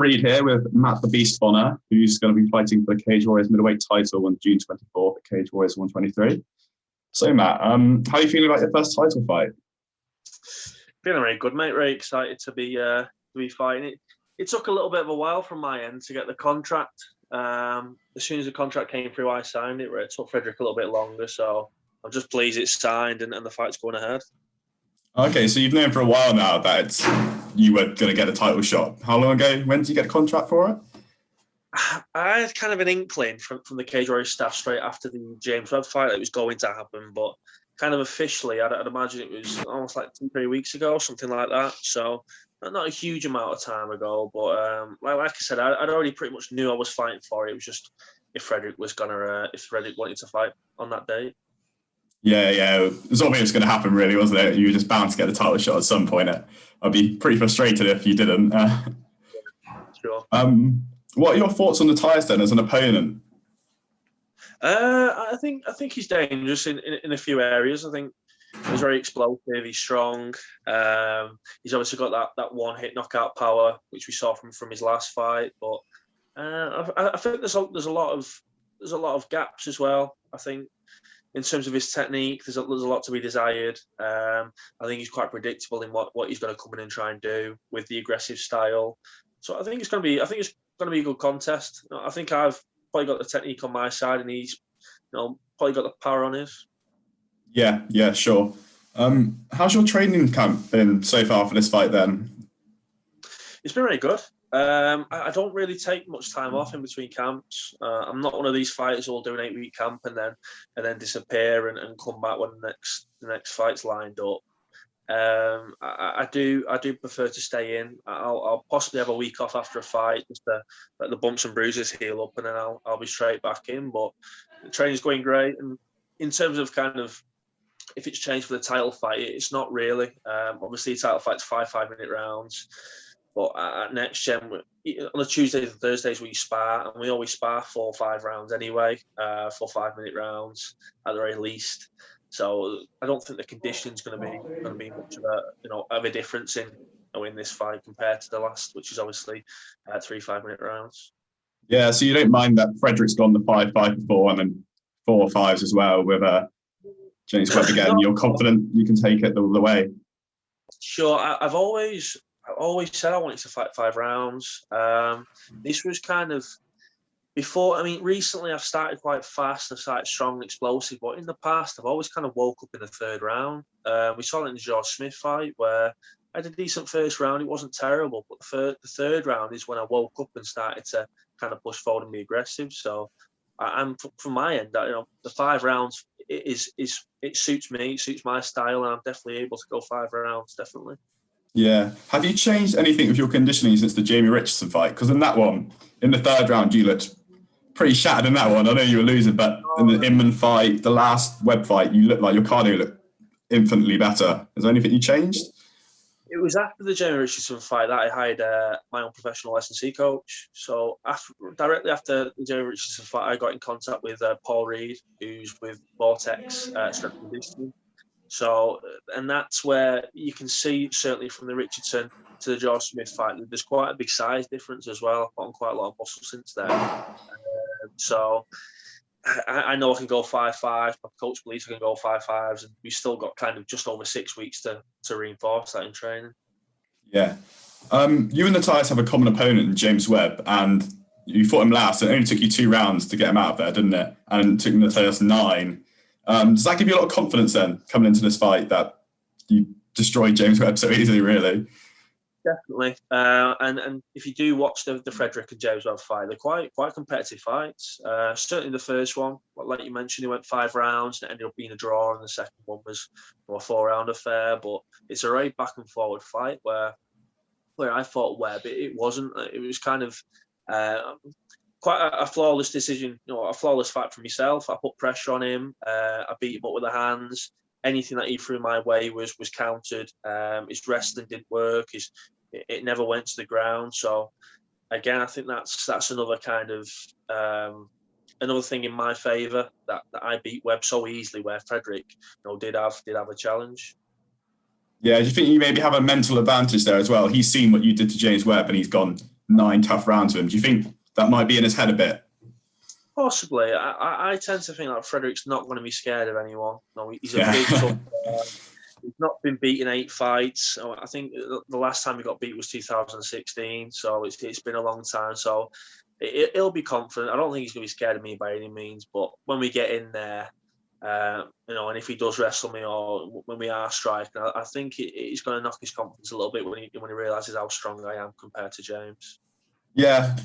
Reed here with Matt the Beast Bonner, who's going to be fighting for the Cage Warriors middleweight title on June 24th at Cage Warriors 123. So, Matt, how are you feeling about your first title fight? Feeling very good, mate. Very excited to be fighting. It took a little bit of a while from my end to get the contract. As soon as the contract came through, I signed it. It took Frederick a little bit longer, so I'm just pleased it's signed and the fight's going ahead. Okay, so you've known for a while now that you were going to get a title shot. How long ago? When did you get a contract for it? I had kind of an inkling from the Cage Warriors staff straight after the James Webb fight that it was going to happen, but kind of officially, I'd imagine it was almost like 2-3 weeks ago, something like that. So not a huge amount of time ago, but like I said, I'd already pretty much knew I was fighting for it. It was just if Frederick wanted to fight on that date. Yeah. It was obvious going to happen, really, wasn't it? You were just bound to get the title shot at some point. I'd be pretty frustrated if you didn't. Sure. What are your thoughts on the Tyson then as an opponent? I think he's dangerous in a few areas. I think he's very explosive. He's strong. He's obviously got that one hit knockout power, which we saw from his last fight. But I think there's a lot of gaps as well. I think in terms of his technique, there's a lot to be desired. I think he's quite predictable in what he's going to come in and try and do with the aggressive style. So I think it's going to be a good contest. I think I've probably got the technique on my side, and he's probably got the power on his. Yeah, sure. How's your training camp been so far for this fight then? It's been really good. I don't really take much time off in between camps. I'm not one of these fighters who will do an 8-week camp and then disappear and come back when the next fight's lined up. I do prefer to stay in. I'll possibly have a week off after a fight just to let the bumps and bruises heal up, and then I'll be straight back in. But the training's going great, and in terms of kind of if it's changed for the title fight, it's not really. Obviously, the title fight's 5-minute rounds, but at Next Gen on the Tuesdays and Thursdays we spar, and we always spar 4 or 5 rounds anyway, 4 5-minute rounds at the very least. So I don't think the conditioning's going to be much of a difference in this fight compared to the last, which is obviously 3 5-minute rounds. Yeah, so you don't mind that Frederick's gone the 5-5 before and then 4 5s as well with James Webb again. You're confident you can take it all the way? Sure. I've always said I wanted to fight 5 rounds. This was kind of before. I mean, recently I've started quite fast. I've started strong and explosive, but in the past I've always kind of woke up in the 3rd round. We saw it in the George Smith fight where I had a decent first round. It wasn't terrible, but the 3rd round is when I woke up and started to kind of push forward and be aggressive. So I'm from my end, the 5 rounds it suits me, it suits my style, and I'm definitely able to go 5 rounds, definitely. Yeah. Have you changed anything with your conditioning since the Jamie Richardson fight? Because in that one, in the 3rd round, you looked pretty shattered in that one. I know you were losing, but in the Inman fight, the last Webb fight, you looked like your cardio looked infinitely better. Is there anything you changed? It was after the Jamie Richardson fight that I hired my own professional S&C coach. So directly after the Jamie Richardson fight, I got in contact with Paul Reed, who's with Vortex Strength and Conditioning. So, and that's where you can see, certainly from the Richardson to the George Smith fight, there's quite a big size difference as well. I've put on quite a lot of muscle since then. So I know I can go 5-5. My coach believes I can go 5-5s, and we've still got kind of just over 6 weeks to reinforce that in training. Yeah. You and the Tigers have a common opponent in James Webb, and you fought him last. It only took you 2 rounds to get him out of there, didn't it? And it took the Tigers 9. Does that give you a lot of confidence then, coming into this fight, that you destroyed James Webb so easily, really? Definitely. And if you do watch the Frederick and James Webb fight, they're quite competitive fights. Certainly the first one, like you mentioned, it went 5 rounds and it ended up being a draw, and the second one was a 4-round affair. But it's a very back and forward fight where I fought Webb. It wasn't. It was kind of quite a flawless decision, a flawless fight for myself. I put pressure on him. I beat him up with the hands. Anything that he threw my way was countered. His wrestling didn't work. It never went to the ground. So again, I think that's another kind of another thing in my favour that I beat Webb so easily, where Frederick did have a challenge. Yeah, do you think you maybe have a mental advantage there as well? He's seen what you did to James Webb and he's gone, 9 tough rounds with him. Do you think that might be in his head a bit? Possibly. I tend to think that Frederick's not going to be scared of anyone. No, he's a Yeah. big tough. He's not been beaten 8 fights. I think the last time he got beat was 2016. So it's been a long time. So he'll be confident. I don't think he's going to be scared of me by any means. But when we get in there, and if he does wrestle me or when we are striking, I think he's going to knock his confidence a little bit when he realizes how strong I am compared to James. Yeah,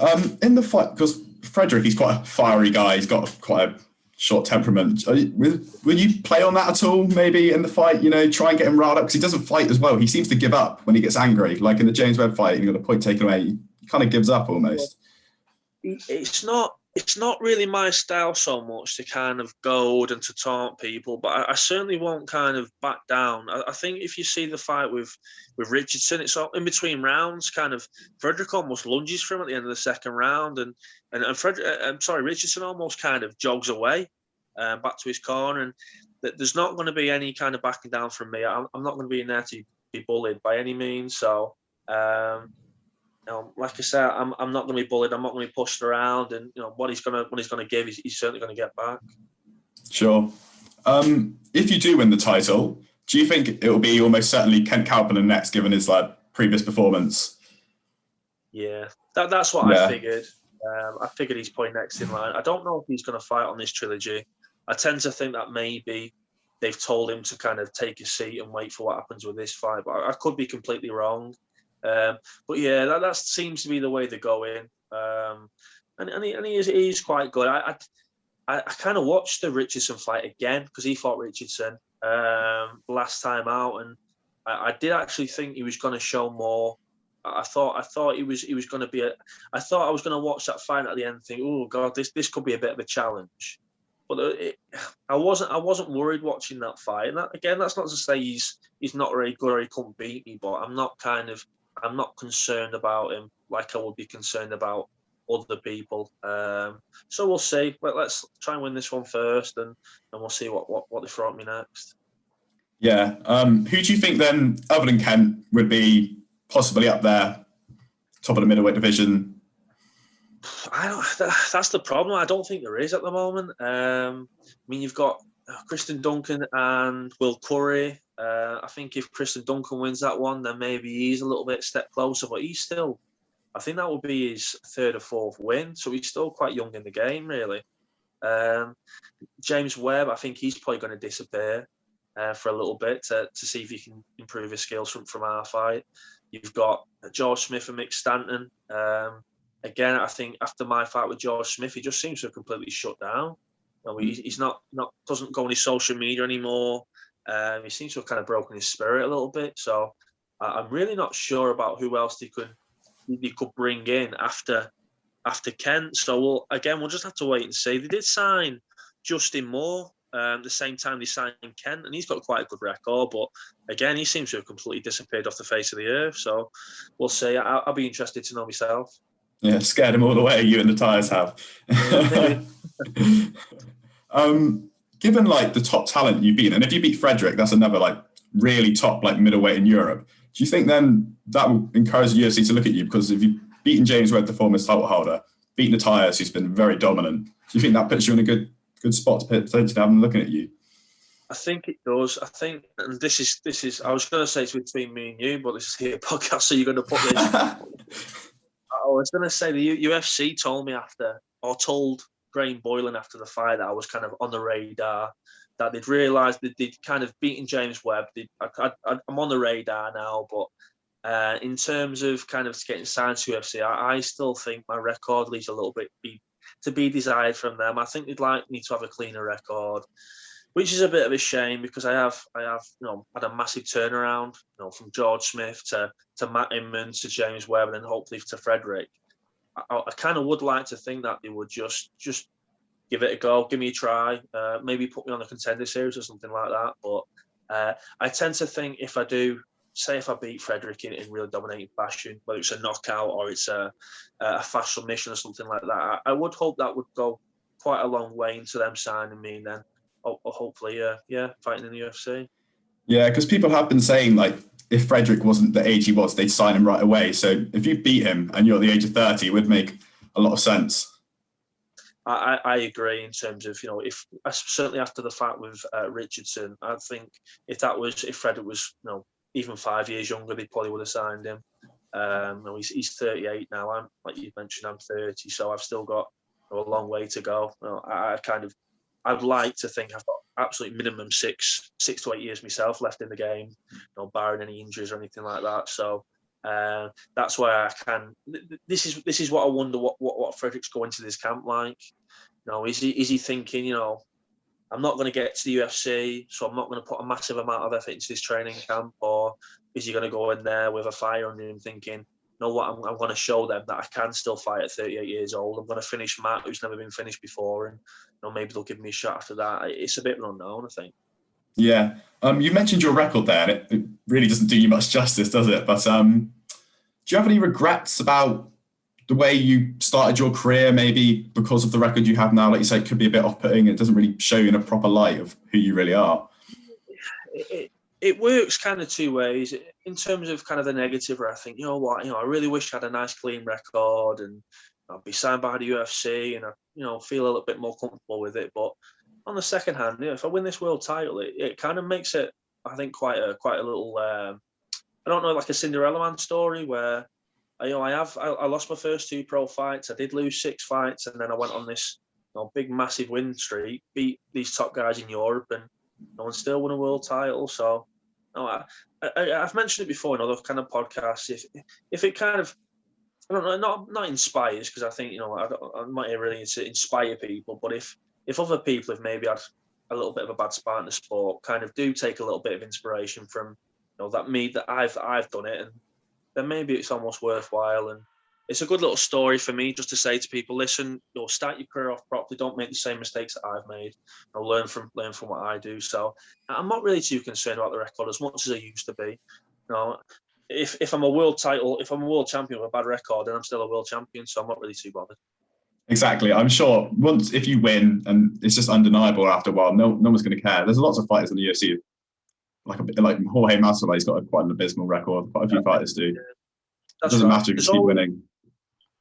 in the fight, because Frederick, he's quite a fiery guy. He's got quite a short temperament. Will you play on that at all, maybe, in the fight? Try and get him riled up, because he doesn't fight as well. He seems to give up when he gets angry. Like in the James Webb fight, he got a point taken away. He kind of gives up almost. It's not really my style so much to kind of goad and to taunt people, but I certainly won't kind of back down. I think if you see the fight with Richardson, it's all in between rounds. Kind of Frederick almost lunges for him at the end of the second round, and Richardson almost kind of jogs away back to his corner, and there's not going to be any kind of backing down from me. I'm not going to be in there to be bullied by any means. So. Like I said, I'm not going to be bullied. I'm not going to be pushed around, and what he's going to give, he's certainly going to get back. Sure. If you do win the title, do you think it will be almost certainly Kent Kauppinen next, given his previous performance? Yeah, that's what I figured. I figured he's probably next in line. I don't know if he's going to fight on this trilogy. I tend to think that maybe they've told him to kind of take a seat and wait for what happens with this fight, but I could be completely wrong. But yeah, that seems to be the way they're going. And he is quite good. I kind of watched the Richardson fight again because he fought Richardson last time out, and I did actually think he was going to show more. I thought he was going to be I thought I was going to watch that fight at the end and think, oh god, this could be a bit of a challenge. But I wasn't worried watching that fight. And that's not to say he's not very good or he couldn't beat me, but I'm not concerned about him like I would be concerned about other people. So we'll see. But let's try and win this one first, and we'll see what they throw at me next. Yeah. Who do you think then, other than Kent, would be possibly up there, top of the middleweight division? That's the problem. I don't think there is at the moment. You've got Kristen Duncan and Will Curry. I think if Kristen Duncan wins that one, then maybe he's a little bit step closer, but he's still, I think that will be his 3rd or 4th win. So he's still quite young in the game, really. James Webb, I think he's probably going to disappear for a little bit to see if he can improve his skills from our fight. You've got George Smith and Mick Stanton. Again, I think after my fight with George Smith, he just seems to have completely shut down. He's not doesn't go on his social media anymore. He seems to have kind of broken his spirit a little bit. So I'm really not sure about who else they could bring in after Kent. So we'll just have to wait and see. They did sign Justin Moore the same time they signed Kent, and he's got quite a good record. But again, he seems to have completely disappeared off the face of the earth. So we'll see. I'll be interested to know myself. Yeah, scared him all the way. You and the Tyres have. Given the top talent you've beaten, and if you beat Frederick, that's another really top middleweight in Europe. Do you think then that will encourage the UFC to look at you? Because if you've beaten James Webb, the former title holder, beaten the Tyres, who's been very dominant, do you think that puts you in a good spot to potentially have them looking at you? I think it does. I think, and this is. I was going to say it's between me and you, but this is here podcast, so you're going to put this. I was going to say the UFC told Graham Boylan after the fight that I was kind of on the radar, that they'd realised that they'd kind of beaten James Webb. I'm on the radar now, but in terms of kind of getting signed to UFC, I still think my record leaves a little bit to be desired from them. I think they'd like me to have a cleaner record, which is a bit of a shame because I have had a massive turnaround, from George Smith to Matt Inman to James Webb and then hopefully to Frederick. I kind of would like to think that they would just give it a go, give me a try, maybe put me on a contender series or something like that. But I tend to think if I beat Frederick in really dominating fashion, whether it's a knockout or it's a fast submission or something like that, I would hope that would go quite a long way into them signing me and then hopefully, fighting in the UFC. Yeah, because people have been saying if Frederick wasn't the age he was, they'd sign him right away. So if you beat him and you're at the age of 30, it would make a lot of sense. I agree in terms of, if certainly after the fight with Richardson, I think if Frederick was, even 5 years younger, they probably would have signed him. He's 38 now. I'm, like you mentioned, I'm 30, so I've still got a long way to go. I'd like to think I've got absolute minimum six to 8 years myself left in the game, barring any injuries or anything like that. So that's why I can. This is what I wonder. What Frederick's going to this camp like. Is he thinking? I'm not going to get to the UFC, so I'm not going to put a massive amount of effort into this training camp, or is he going to go in there with a fire under him, thinking, what, I'm going to show them that I can still fight at 38 years old. I'm going to finish Matt, who's never been finished before, and maybe they'll give me a shot after that. It's a bit of an unknown, I think. Yeah. You mentioned your record there, and it really doesn't do you much justice, does it? But do you have any regrets about the way you started your career, maybe because of the record you have now? Like you say, it could be a bit off-putting. It doesn't really show you in a proper light of who you really are. It works kind of two ways. In terms of kind of the negative, where I think, I really wish I had a nice clean record and I'd be signed by the UFC and I, feel a little bit more comfortable with it. But on the second hand, if I win this world title, it kind of makes it, I think, quite a little, I don't know, like a Cinderella Man story where, I lost my first 2 pro fights. I did lose 6 fights, and then I went on this big, massive win streak, beat these top guys in Europe, and still won a world title. So, I've mentioned it before in other kind of podcasts. If it kind of, I don't know, not inspires, because I think I'm not here really to inspire people, but if other people have maybe had a little bit of a bad spot in the sport, kind of do take a little bit of inspiration from that I've done it, and then maybe it's almost worthwhile. And it's a good little story for me just to say to people, listen, start your career off properly. Don't make the same mistakes that I've made. Learn from what I do. So I'm not really too concerned about the record as much as I used to be. If I'm a world champion with a bad record, then I'm still a world champion. So I'm not really too bothered. Exactly. I'm sure if you win, and it's just undeniable after a while, no one's going to care. There's lots of fighters in the UFC. Like Jorge Masvidal, he's got quite an abysmal record. Quite a few fighters do. It doesn't matter if you keep winning.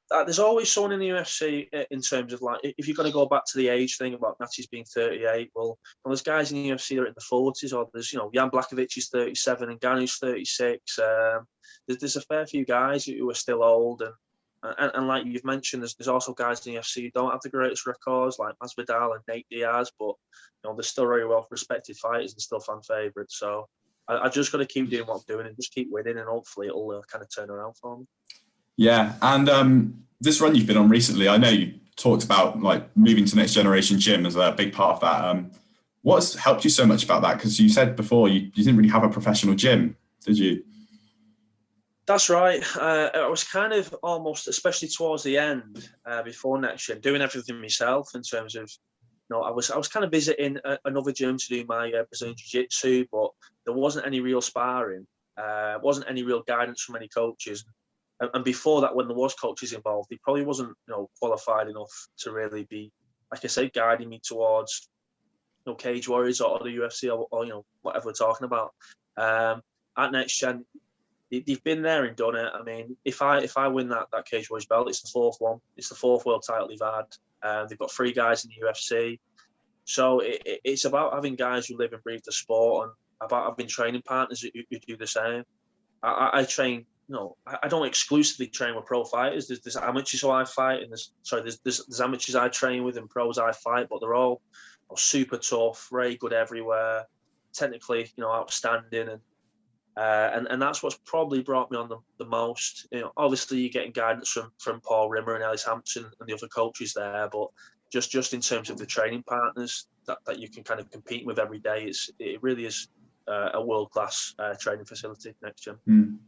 There's always someone in the UFC in terms of, like, if you're going to go back to the age thing about Nachi's being 38, well, there's guys in the UFC that are in the 40s, or there's, Jan Blachowicz is 37 and Ganou's 36. There's a fair few guys who are still old, and like you've mentioned, there's also guys in the UFC who don't have the greatest records, like Masvidal and Nate Diaz, but they're still very well respected fighters and still fan favourites. So I've just got to keep doing what I'm doing and just keep winning, and hopefully it'll kind of turn around for me. Yeah, and this run you've been on recently, I know you talked about like moving to Next Generation Gym as a big part of that. What's helped you so much about that? Because you said before you didn't really have a professional gym, did you? That's right. I was kind of almost, especially towards the end, before Next Gen, doing everything myself in terms of, I was kind of visiting another gym to do my Brazilian Jiu-Jitsu, but there wasn't any real sparring, wasn't any real guidance from any coaches. And before that, when there was coaches involved, he probably wasn't, qualified enough to really be, like I say, guiding me towards, Cage Warriors or the UFC or whatever we're talking about. At Next Gen, they've been there and done it. I mean, if I win that Cage Warriors belt, it's the 4th one. It's the 4th world title they've had. They've got 3 guys in the UFC. So it's about having guys who live and breathe the sport, and about having training partners who do the same. I train. I don't exclusively train with pro fighters. There's amateurs who I fight, and there's amateurs I train with and pros I fight, but they're all super tough, very good everywhere, technically, outstanding, and that's what's probably brought me on the most. Obviously you're getting guidance from Paul Rimmer and Ellis Hampton and the other coaches there, but just in terms of the training partners that you can kind of compete with every day, it really is a world-class training facility, Next Gen.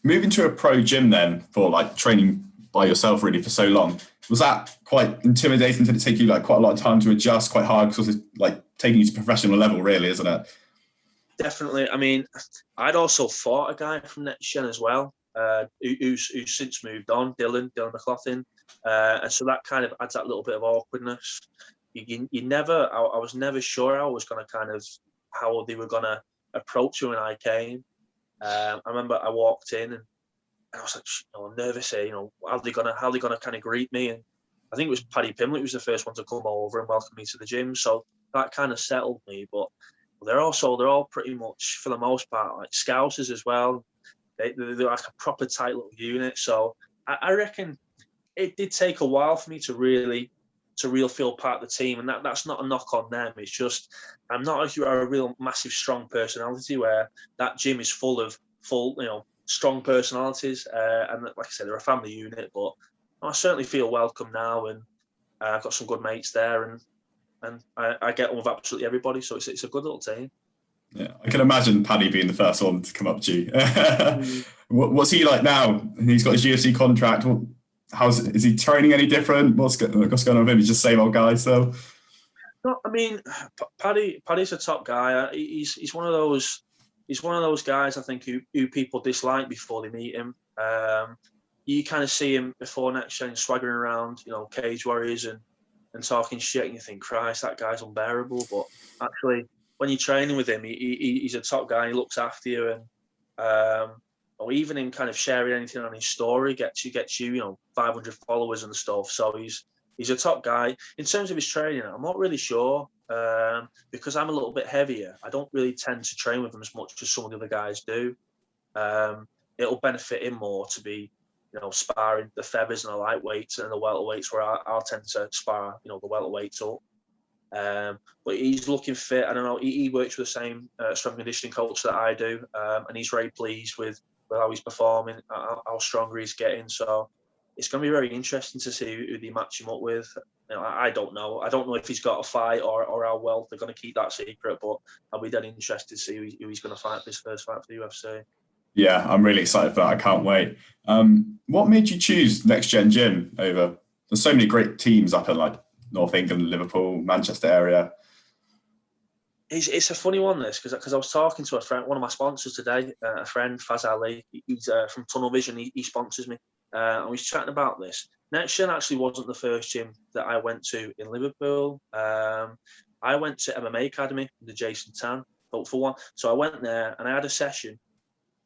Moving to a pro gym then, for like training by yourself really for so long, was that quite intimidating? Did it take you like quite a lot of time to adjust, quite hard, because it's like taking you to professional level really, isn't it? Definitely. I mean, I'd also fought a guy from Next Gen as well, who's since moved on, Dylan McLaughlin, and so that kind of adds that little bit of awkwardness. I was never sure I was going to how they were going to approach you when I came. I remember I walked in and I was like, I'm nervous here. How are they gonna kind of greet me? And I think it was Paddy Pimblett who was the first one to come over and welcome me to the gym. So that kind of settled me. But they're all pretty much, for the most part, like Scousers as well. They're like a proper tight little unit. So I reckon it did take a while for me to really feel part of the team, and that's not a knock on them. It's just I'm not a real massive strong personality where that gym is full of strong personalities, and like I said, they're a family unit. But I certainly feel welcome now, and I've got some good mates there, and I get on with absolutely everybody. So it's a good little team. Yeah, I can imagine Paddy being the first one to come up to you. What's he like now? He's got his UFC contract. Is he training any different? What's going on with him? He's just the same old guy still. No, I mean, Paddy's a top guy. He's one of those. He's one of those guys I think who people dislike before they meet him. You kind of see him before next gen swaggering around, Cage Warriors and talking shit, and you think, Christ, that guy's unbearable. But actually, when you're training with him, he's a top guy. He looks after you, and or even him kind of sharing anything on his story gets you 500 followers and stuff. So he's a top guy. In terms of his training, I'm not really sure, because I'm a little bit heavier. I don't really tend to train with him as much as some of the other guys do. It'll benefit him more to be, sparring the feathers and the lightweights and the welterweights, where I'll tend to spar, the welterweights up. But he's looking fit. I don't know. He works with the same strength conditioning coach that I do, and he's very pleased with how he's performing, how stronger he's getting. So it's going to be very interesting to see who they match him up with. I don't know. I don't know if he's got a fight or how well they're going to keep that secret, but I'll be dead interested to see who he's going to fight for his first fight for the UFC. Yeah, I'm really excited for that. I can't wait. What made you choose Next Gen Gym over? There's so many great teams up in like North England, Liverpool, Manchester area. It's a funny one, this, because I was talking to a friend, one of my sponsors today, a friend, Faz Ali. He's from Tunnel Vision. He sponsors me. And we was chatting about this. Next Gen actually wasn't the first gym that I went to in Liverpool. I went to MMA Academy with Jason Tan, but for one. So I went there and I had a session,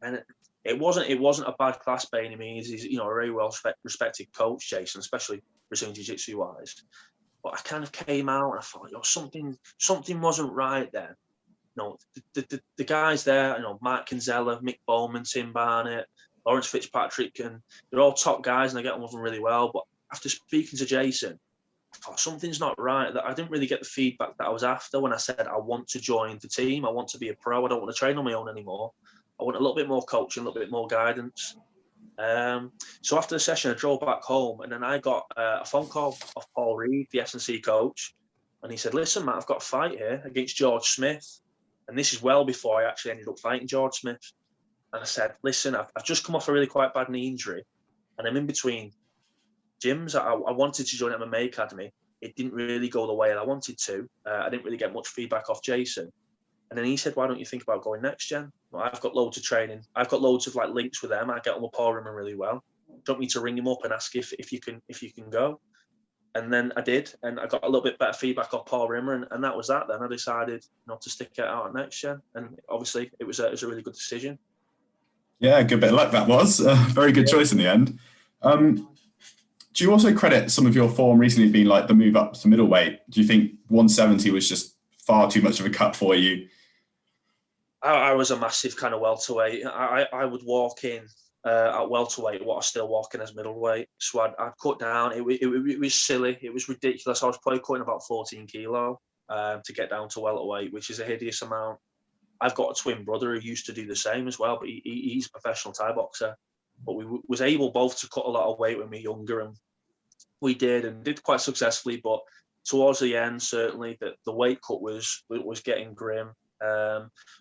and it wasn't a bad class by any means. He's a very well respected coach, Jason, especially Brazilian Jiu-Jitsu wise. But I kind of came out and I thought, something wasn't right there. The guys there, Mark Kinsella, Mick Bowman, Tim Barnett, Lawrence Fitzpatrick, and they're all top guys and I get on with them really well. But after speaking to Jason, I thought something's not right. That I didn't really get the feedback that I was after when I said I want to join the team. I want to be a pro. I don't want to train on my own anymore. I want a little bit more coaching, a little bit more guidance. So after the session, I drove back home, and then I got a phone call off Paul Reed, the S&C coach, and he said, "Listen, Matt, I've got a fight here against George Smith," and this is well before I actually ended up fighting George Smith. And I said, "Listen, I've just come off a really quite bad knee injury, and I'm in between gyms. I wanted to join MMA Academy. It didn't really go the way that I wanted to. I didn't really get much feedback off Jason." And then he said, "Why don't you think about going Next Gen? Well, I've got loads of training. I've got loads of links with them. I get on with Paul Rimmer really well. Do you want me to ring him up and ask if you can go?" And then I did, and I got a little bit better feedback off Paul Rimmer, and that was that. Then I decided not to stick it out at Next Gen, and obviously it was a really good decision. Yeah, good bit of luck that was. Very good choice in the end. Do you also credit some of your form recently being like the move up to middleweight? Do you think 170 was just far too much of a cut for you? I was a massive kind of welterweight. I would walk in at welterweight what I was still walking as middleweight. So I'd cut down. It was silly. It was ridiculous. I was probably cutting about 14 kilo to get down to welterweight, which is a hideous amount. I've got a twin brother who used to do the same as well, but he's a professional Thai boxer. But we was able both to cut a lot of weight when we were younger, and we did quite successfully. But towards the end, certainly, the weight cut was getting grim.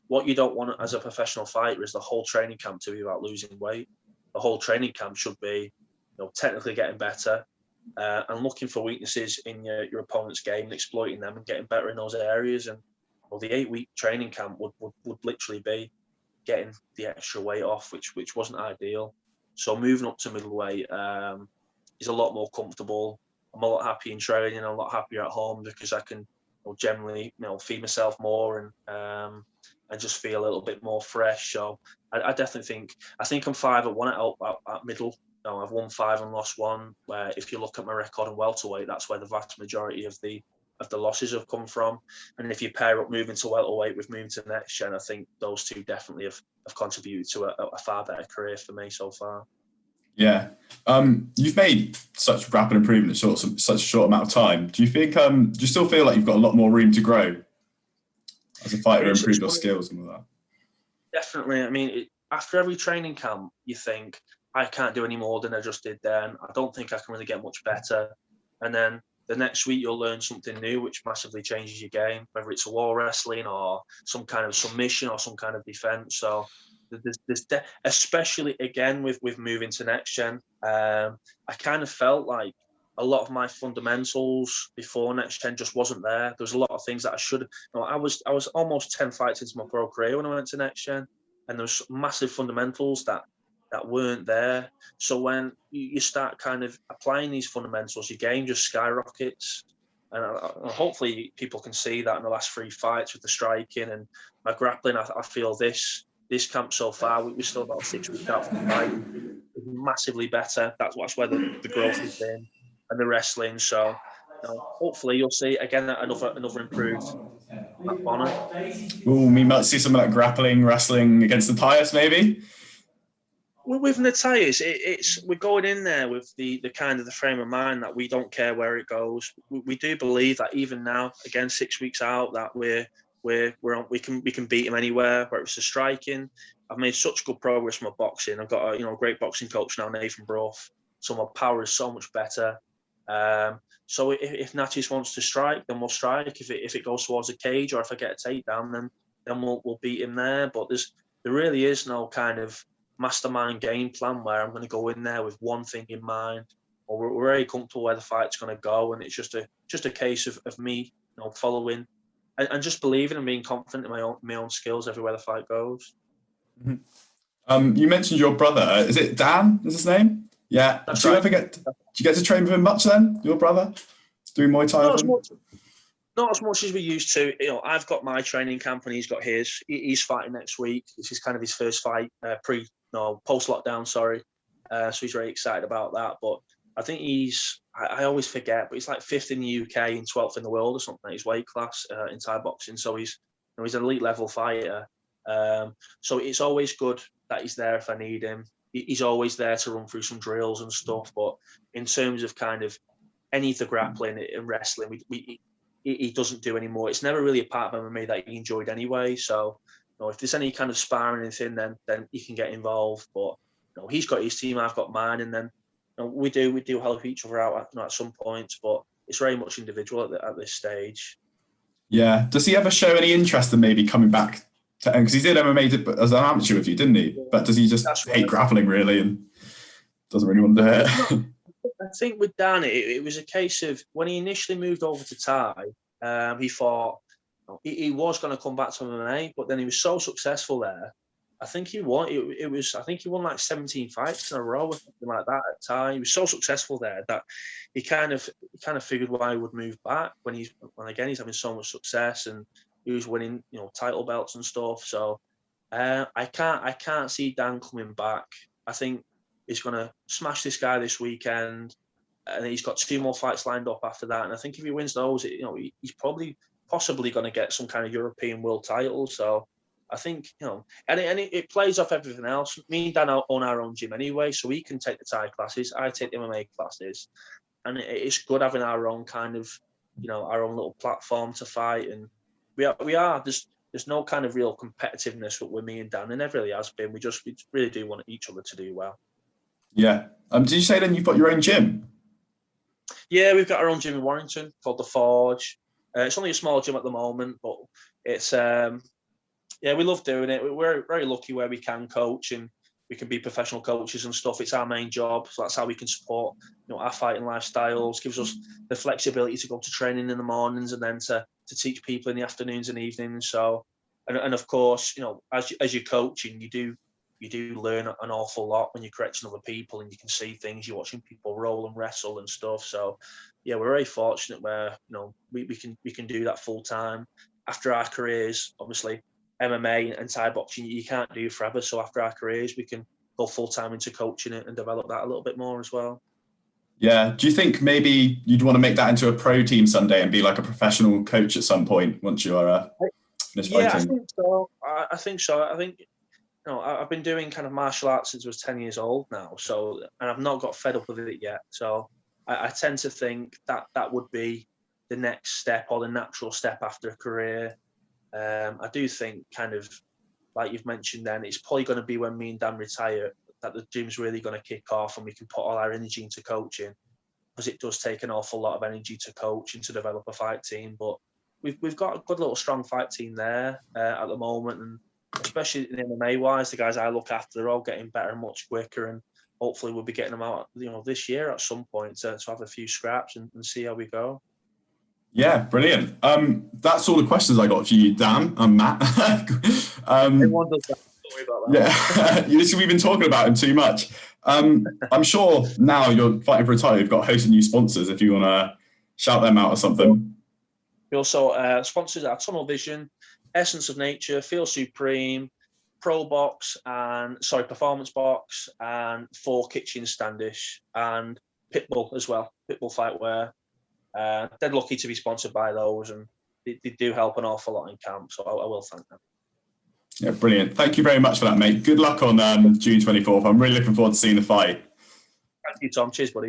What you don't want as a professional fighter is the whole training camp to be about losing weight. The whole training camp should be, technically getting better and looking for weaknesses in your opponent's game and exploiting them and getting better in those areas. And the 8-week training camp would literally be getting the extra weight off, which wasn't ideal. So moving up to middleweight is a lot more comfortable. I'm a lot happier in training, a lot happier at home because I can generally feed myself more, and and just feel a little bit more fresh. So I definitely think I'm 5-1 at middle. I've won 5 and lost 1. Where if you look at my record in welterweight, that's where the vast majority of the losses have come from. And if you pair up moving to welterweight with moving to next gen, I think those two definitely have contributed to a far better career for me so far. Yeah. You've made such rapid improvement in such a short amount of time. Do you think, do you still feel like you've got a lot more room to grow as a fighter, improve your skills and all that? Definitely. I mean, after every training camp, you think, I can't do any more than I just did then. I don't think I can really get much better. And then the next week you'll learn something new, which massively changes your game, whether it's a wall wrestling or some kind of submission or some kind of defense. So there's especially again with moving to next gen, I kind of felt like a lot of my fundamentals before next gen just wasn't there. There was a lot of things that I should have. I was almost 10 fights into my pro career when I went to next gen, and there was massive fundamentals that weren't there. So when you start kind of applying these fundamentals, your game just skyrockets. And hopefully people can see that in the last 3 fights with the striking and my grappling. I feel this camp so far, we're still about 6 weeks out from the fight, is massively better. That's where the growth has been, and the wrestling. So hopefully you'll see again another improved Bonner. Oh, we might see some of that grappling, wrestling against the Tyus, maybe. With Natalis, we're going in there with the kind of the frame of mind that we don't care where it goes. We do believe that even now, again 6 weeks out, that we can beat him anywhere. Whether it's the striking, I've made such good progress with my boxing. I've got a great boxing coach now, Nathan Brough. So my power is so much better. So if Natis wants to strike, then we'll strike. If it goes towards a cage or if I get a takedown, then we'll beat him there. But there really is no kind of mastermind game plan where I'm going to go in there with one thing in mind, or we're very comfortable where the fight's going to go, and it's just a case of me, following and just believing and being confident in my own skills everywhere the fight goes. Mm-hmm. You mentioned your brother. Is it Dan? Is his name? Yeah. That's Do you right. ever get to train with him much then? Your brother doing Muay Thai with him? Not as much as we used to. I've got my training camp and he's got his. He's fighting next week. This is kind of his first fight post lockdown. Sorry, so he's very excited about that. But I think I always forget, but he's like 5th in the UK and 12th in the world or something. His weight class in Thai boxing. So he's an elite level fighter. So it's always good that he's there if I need him. He's always there to run through some drills and stuff. But in terms of kind of any of the grappling and wrestling, he doesn't do anymore. It's never really a part of MMA that he enjoyed anyway. So, if there's any kind of sparring anything, then he can get involved. But he's got his team, I've got mine, and then we do help each other out at some points. But it's very much individual at this stage. Yeah. Does he ever show any interest in maybe coming back to? Because he did MMA as an amateur with you, didn't he? Yeah. But does he just hate grappling really and doesn't really want to do it? I think with Dan, it was a case of when he initially moved over to Thai, he thought he was going to come back to MMA, but then he was so successful there. I think he won. I think he won like 17 fights in a row or something like that at Thai. He was so successful there that he kind of figured why he would move back when he's having so much success and he was winning title belts and stuff. So I can't see Dan coming back. I think he's going to smash this guy this weekend, and he's got 2 more fights lined up after that. And I think if he wins those, he's possibly going to get some kind of European world title. So I think, and it plays off everything else. Me and Dan own our own gym anyway, so he can take the Thai classes, I take the MMA classes, and it's good having our own kind of, our own little platform to fight. And we are. There's no kind of real competitiveness with me and Dan, and there really has been. We really do want each other to do well. Yeah. Did you say then you've got your own gym? Yeah, we've got our own gym in Warrington called The Forge. It's only a small gym at the moment, but it's we love doing it. We're very lucky where we can coach and we can be professional coaches and stuff. It's our main job, so that's how we can support our fighting lifestyles. Gives us the flexibility to go to training in the mornings and then to teach people in the afternoons and evenings. So, and of course, as you're coaching, you do learn an awful lot when you're correcting other people and you can see things. You're watching people roll and wrestle and stuff. So, yeah, we're very fortunate where we can do that full time after our careers. Obviously, MMA and Thai boxing you can't do forever. So after our careers, we can go full time into coaching it and develop that a little bit more as well. Yeah. Do you think maybe you'd want to make that into a pro team someday and be like a professional coach at some point once you are finished fighting? Yeah, I think so. I think so. I think, I've been doing kind of martial arts since I was 10 years old now. So, and I've not got fed up with it yet. So I tend to think that that would be the next step or the natural step after a career. I do think kind of, like you've mentioned then, it's probably going to be when me and Dan retire that the gym's really going to kick off and we can put all our energy into coaching, because it does take an awful lot of energy to coach and to develop a fight team. But we've got a good little strong fight team there at the moment, and especially in MMA wise, the guys I look after, they're all getting better and much quicker, and hopefully we'll be getting them out, this year at some point to have a few scraps and see how we go. Yeah, brilliant. That's all the questions I got for you, Dan and Matt. Everyone does that. Don't worry about that. Yeah, we've been talking about him too much. I'm sure now you're fighting for a title, you've got a host of new sponsors if you want to shout them out or something. We also sponsors are Tunnel Vision, Essence of Nature, Feel Supreme, Performance Box, and 4 Kitchen Standish, and Pitbull as well, Pitbull Fightwear. They're lucky to be sponsored by those, and they do help an awful lot in camp, so I will thank them. Yeah, brilliant. Thank you very much for that, mate. Good luck on June 24th. I'm really looking forward to seeing the fight. Thank you, Tom. Cheers, buddy.